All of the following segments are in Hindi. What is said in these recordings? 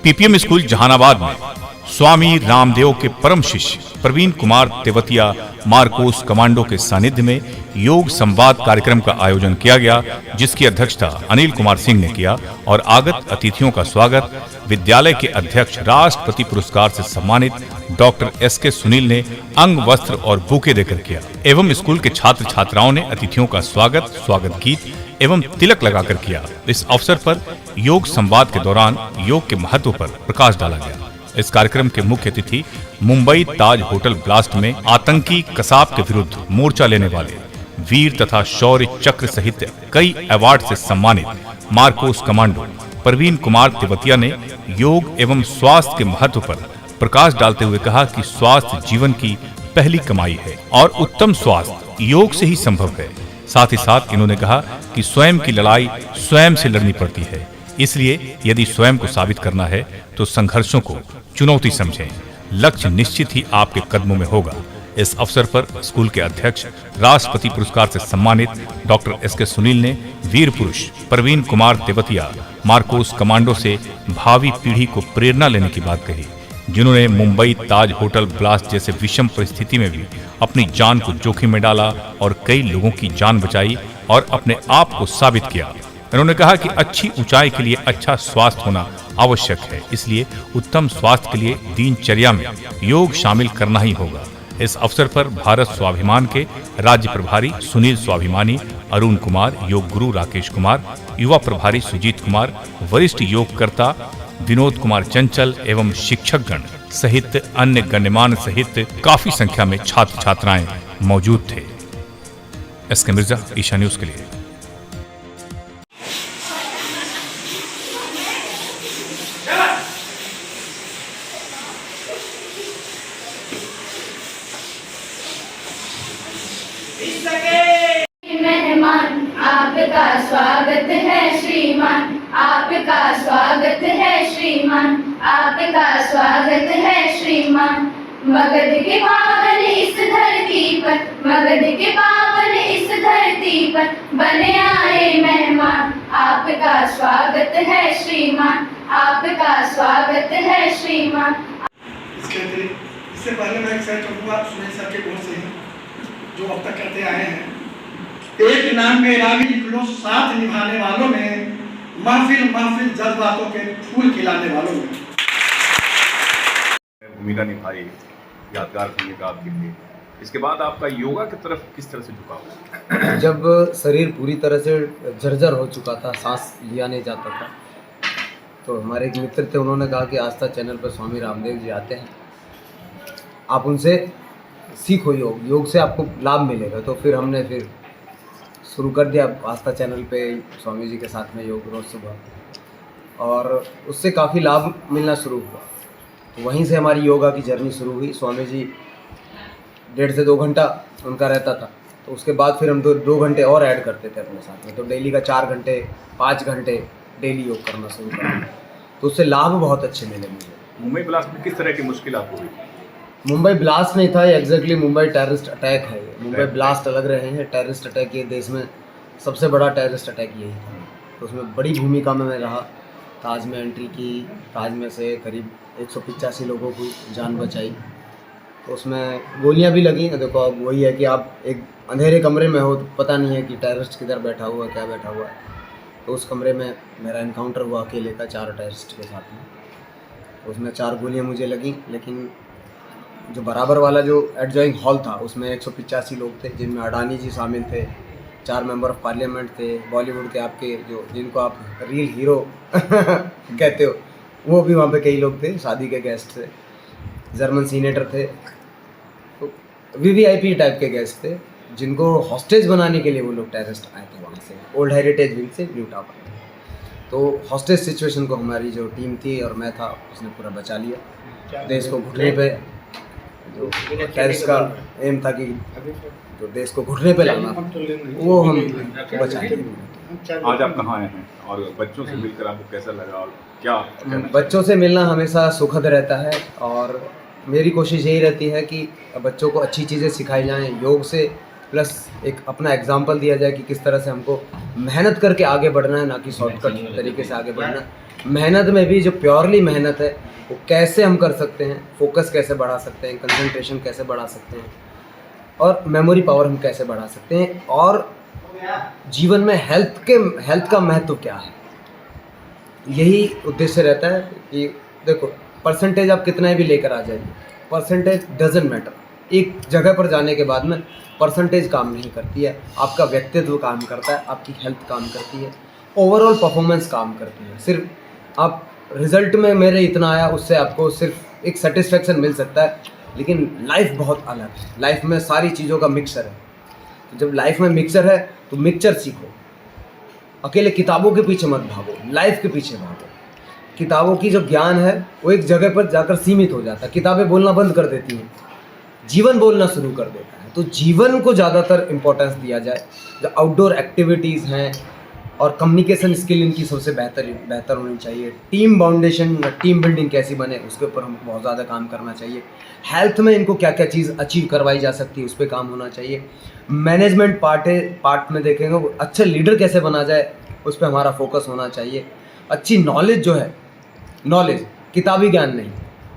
पीपीएम स्कूल जहानाबाद में स्वामी रामदेव के परम शिष्य प्रवीण कुमार तेवतिया मार्कोस कमांडो के सानिध्य में योग संवाद कार्यक्रम का आयोजन किया गया, जिसकी अध्यक्षता अनिल कुमार सिंह ने किया और आगत अतिथियों का स्वागत विद्यालय के अध्यक्ष राष्ट्रपति पुरस्कार से सम्मानित डॉक्टर एसके सुनील ने अंग वस्त्र और बुके देकर किया एवं स्कूल के छात्र छात्राओं ने अतिथियों का स्वागत गीत एवं तिलक लगाकर किया। इस अवसर पर योग संवाद के दौरान योग के महत्व पर प्रकाश डाला गया। इस कार्यक्रम के मुख्य अतिथि मुंबई ताज होटल ब्लास्ट में आतंकी कसाब के विरुद्ध मोर्चा लेने वाले वीर तथा शौर्य चक्र सहित कई अवार्ड से सम्मानित मार्कोस कमांडो प्रवीण कुमार तेवतिया ने योग एवं स्वास्थ्य के महत्व पर प्रकाश डालते हुए कहा कि स्वास्थ्य जीवन की पहली कमाई है और उत्तम स्वास्थ्य योग से ही संभव है। साथ ही साथ इन्होंने कहा कि स्वयं की लड़ाई स्वयं से लड़नी पड़ती है, इसलिए यदि स्वयं को साबित करना है तो संघर्षों को चुनौती समझें, लक्ष्य निश्चित ही आपके कदमों में होगा। इस अवसर पर स्कूल के अध्यक्ष राष्ट्रपति पुरस्कार से सम्मानित डॉक्टर एसके सुनील ने वीर पुरुष प्रवीण कुमार तेवतिया मार्कोस कमांडो से भावी पीढ़ी को प्रेरणा लेने की बात कही, जिन्होंने मुंबई ताज होटल ब्लास्ट जैसे विषम परिस्थिति में भी अपनी जान को जोखिम में डाला और कई लोगों की जान बचाई और अपने आप को साबित किया। उन्होंने कहा कि अच्छी ऊंचाई के लिए अच्छा स्वास्थ्य होना आवश्यक है, इसलिए उत्तम स्वास्थ्य के लिए दिनचर्या में योग शामिल करना ही होगा। इस अवसर पर भारत स्वाभिमान के राज्य प्रभारी सुनील स्वाभिमानी, अरुण कुमार, योग गुरु राकेश कुमार, युवा प्रभारी सुजीत कुमार, वरिष्ठ योगकर्ता विनोद कुमार चंचल एवं शिक्षकगण सहित अन्य गण्यमान्य सहित काफी संख्या में छात्र छात्राएं मौजूद थे। एसके मिर्जा, ईशा न्यूज के लिए। मेहमान आपका स्वागत है श्रीमान, आपका स्वागत है श्रीमान, आपका स्वागत है श्रीमान। मगध के पावन इस धरती पर, मगध के पावन इस धरती पर बने आए मेहमान, आपका स्वागत है श्रीमान, आपका स्वागत है श्रीमान। इससे पहले मैं एक शेर कहूँगा सुनील सर के ओर से जो अब तक कहते आए हैं, एक नाम मेरा भी लिख लो साथ निभाने वालों में, महफिल महफिल जज्बातों के फूल खिलाने वालों में। भूमिका निभाई यादगार भूमिका आपके लिए। इसके बाद आपका योगा की तरफ किस तरह से झुकाव हुआ? जब शरीर पूरी तरह से जर्जर हो चुका था, सांस लिया नहीं जाता था, तो हमारे एक मित्र थे, उन्होंने कहा कि आस्था चैनल पर स्वामी रामदेव जी आते हैं, आप उनसे सीखो योग, योग से आपको लाभ मिलेगा। तो फिर हमने शुरू कर दिया आस्था चैनल पे स्वामी जी के साथ में योग रोज़ सुबह, और उससे काफ़ी लाभ मिलना शुरू हुआ। तो वहीं से हमारी योगा की जर्नी शुरू हुई। स्वामी जी 1.5 से 2 घंटा उनका रहता था, तो उसके बाद फिर हम 2 घंटे और ऐड करते थे अपने साथ में, तो डेली का 4 घंटे 5 घंटे डेली योग करना शुरू कर, तो उससे लाभ बहुत अच्छे मिले मुझे। मुंबई ब्लास्ट में किस तरह की मुश्किल आपको हुई? मुंबई ब्लास्ट नहीं था, एग्जैक्टली मुंबई टेररिस्ट अटैक है। मुंबई ब्लास्ट अलग रहे हैं, टेररिस्ट अटैक ये देश में सबसे बड़ा टेररिस्ट अटैक यही था। तो उसमें बड़ी भूमिका में मैं रहा, ताज में एंट्री की, ताज में से करीब 185 लोगों की जान बचाई। तो उसमें गोलियां भी लगी। देखो अब वही है कि आप एक अंधेरे कमरे में हो, तो पता नहीं है कि टेररिस्ट किधर बैठा हुआ, क्या बैठा हुआ है। तो उस कमरे में मेरा इनकाउंटर हुआ अकेले का 4 टेररिस्ट के साथ में। तो उसमें 4 गोलियाँ मुझे लगी, लेकिन जो बराबर वाला जो एडजॉइंग हॉल था उसमें 185 लोग थे, जिनमें अडानी जी शामिल थे, 4 मेंबर ऑफ पार्लियामेंट थे, बॉलीवुड के आपके जो जिनको आप रियल हीरो कहते हो, वो भी वहाँ पे कई लोग थे, शादी के गेस्ट थे, जर्मन सीनेटर थे, तो वीवीआईपी टाइप के गेस्ट थे, जिनको हॉस्टेज बनाने के लिए वो लोग टेररिस्ट आए थे वहाँ से, ओल्ड हेरिटेज विंग से, न्यू टावर। तो हॉस्टेज सिचुएशन को हमारी जो टीम थी और मैं था, उसने पूरा बचा लिया। देश को घुटने पे, जो टेररिस्ट का एम था कि जो देश को घुटने पे लाना, वो हम बचा लिए। आज आप कहाँ आए हैं और बच्चों से मिलकर आपको कैसा लगा और क्या? बच्चों से मिलना हमेशा सुखद रहता है, और मेरी कोशिश यही रहती है कि बच्चों को अच्छी चीज़ें सिखाई जाएं योग से, प्लस एक अपना एग्जाम्पल दिया जाए कि किस तरह से हमको मेहनत करके आगे बढ़ना है, ना कि शॉर्टकट तरीके से आगे बढ़ना है। मेहनत में भी जो प्योरली मेहनत है वो कैसे हम कर सकते हैं, फोकस कैसे बढ़ा सकते हैं, कंसंट्रेशन कैसे बढ़ा सकते हैं और मेमोरी पावर हम कैसे बढ़ा सकते हैं, और जीवन में हेल्थ का महत्व क्या है, यही उद्देश्य रहता है। कि देखो परसेंटेज आप कितना भी लेकर आ जाइए, परसेंटेज डजंट मैटर। एक जगह पर जाने के बाद में परसेंटेज काम नहीं करती है, आपका व्यक्तित्व काम करता है, आपकी हेल्थ काम करती है, ओवरऑल परफॉर्मेंस काम करती है। सिर्फ आप रिजल्ट में मेरे इतना आया उससे आपको सिर्फ एक सेटिस्फेक्शन मिल सकता है, लेकिन लाइफ बहुत अलग है। लाइफ में सारी चीज़ों का मिक्सर है। तो जब लाइफ में मिक्सर है तो मिक्सचर सीखो, अकेले किताबों के पीछे मत भागो, लाइफ के पीछे भागो। किताबों की जो ज्ञान है वो एक जगह पर जाकर सीमित हो जाता है, किताबें बोलना बंद कर देती हैं, जीवन बोलना शुरू कर देता है। तो जीवन को ज़्यादातर इम्पोर्टेंस दिया जाए। जो आउटडोर एक्टिविटीज़ हैं और कम्युनिकेशन स्किल इनकी सबसे बेहतर होनी चाहिए। टीम बाउंडेशन, टीम बिल्डिंग कैसी बने उसके ऊपर हमको बहुत ज़्यादा काम करना चाहिए। हेल्थ में इनको क्या क्या चीज़ अचीव करवाई जा सकती है उस पर काम होना चाहिए। मैनेजमेंट पार्ट में देखेंगे वो अच्छा लीडर कैसे बना जाए उस पर हमारा फोकस होना चाहिए। अच्छी नॉलेज जो है, नॉलेज किताबी ज्ञान नहीं,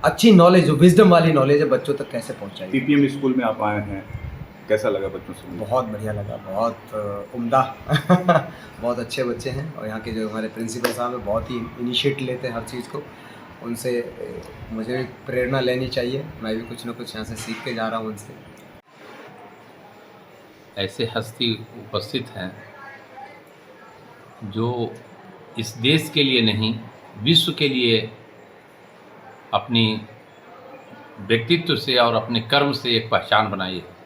अच्छी नॉलेज जो विजडम वाली नॉलेज है बच्चों तक कैसे पहुँचाई। पीपीएम स्कूल में आप आए हैं, कैसा लगा बच्चों से? बहुत बढ़िया लगा, बहुत उम्दा बहुत अच्छे बच्चे हैं, और यहाँ के जो हमारे प्रिंसिपल साहब हैं बहुत ही इनिशिएट लेते हैं हर चीज़ को। उनसे मुझे भी प्रेरणा लेनी चाहिए, मैं भी कुछ ना कुछ यहाँ से सीख के जा रहा हूँ उनसे। ऐसे हस्ती उपस्थित हैं जो इस देश के लिए नहीं विश्व के लिए अपनी व्यक्तित्व से और अपने कर्म से एक पहचान बनाई है।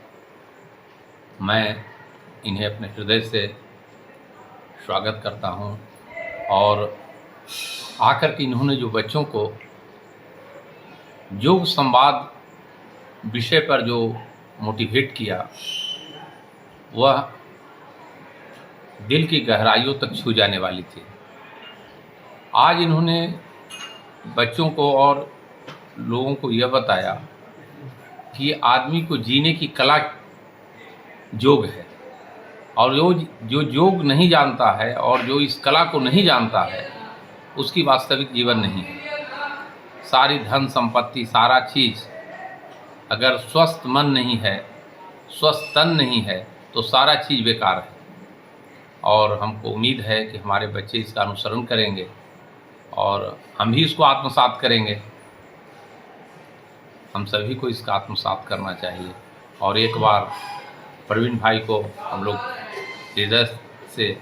मैं इन्हें अपने हृदय से स्वागत करता हूं, और आकर के इन्होंने जो बच्चों को योग संवाद विषय पर जो मोटिवेट किया वह दिल की गहराइयों तक छू जाने वाली थी। आज इन्होंने बच्चों को और लोगों को यह बताया कि आदमी को जीने की कला योग है, और जो योग नहीं जानता है और जो इस कला को नहीं जानता है उसकी वास्तविक जीवन नहीं है। सारी धन संपत्ति, सारा चीज़ अगर स्वस्थ मन नहीं है, स्वस्थ तन नहीं है तो सारा चीज़ बेकार है। और हमको उम्मीद है कि हमारे बच्चे इसका अनुसरण करेंगे और हम भी इसको आत्मसात करेंगे। हम सभी को इसका आत्मसात करना चाहिए। और एक बार प्रवीण भाई को हम लोग हृदय से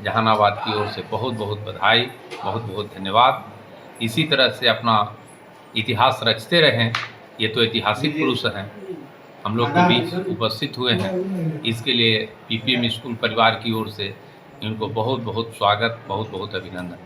जहानाबाद की ओर से बहुत बहुत बधाई, बहुत बहुत धन्यवाद। इसी तरह से अपना इतिहास रचते रहें। ये तो ऐतिहासिक पुरुष हैं, हम लोग के बीच उपस्थित हुए हैं, इसके लिए पीपीएम स्कूल परिवार की ओर से इनको बहुत बहुत स्वागत, बहुत बहुत अभिनंदन।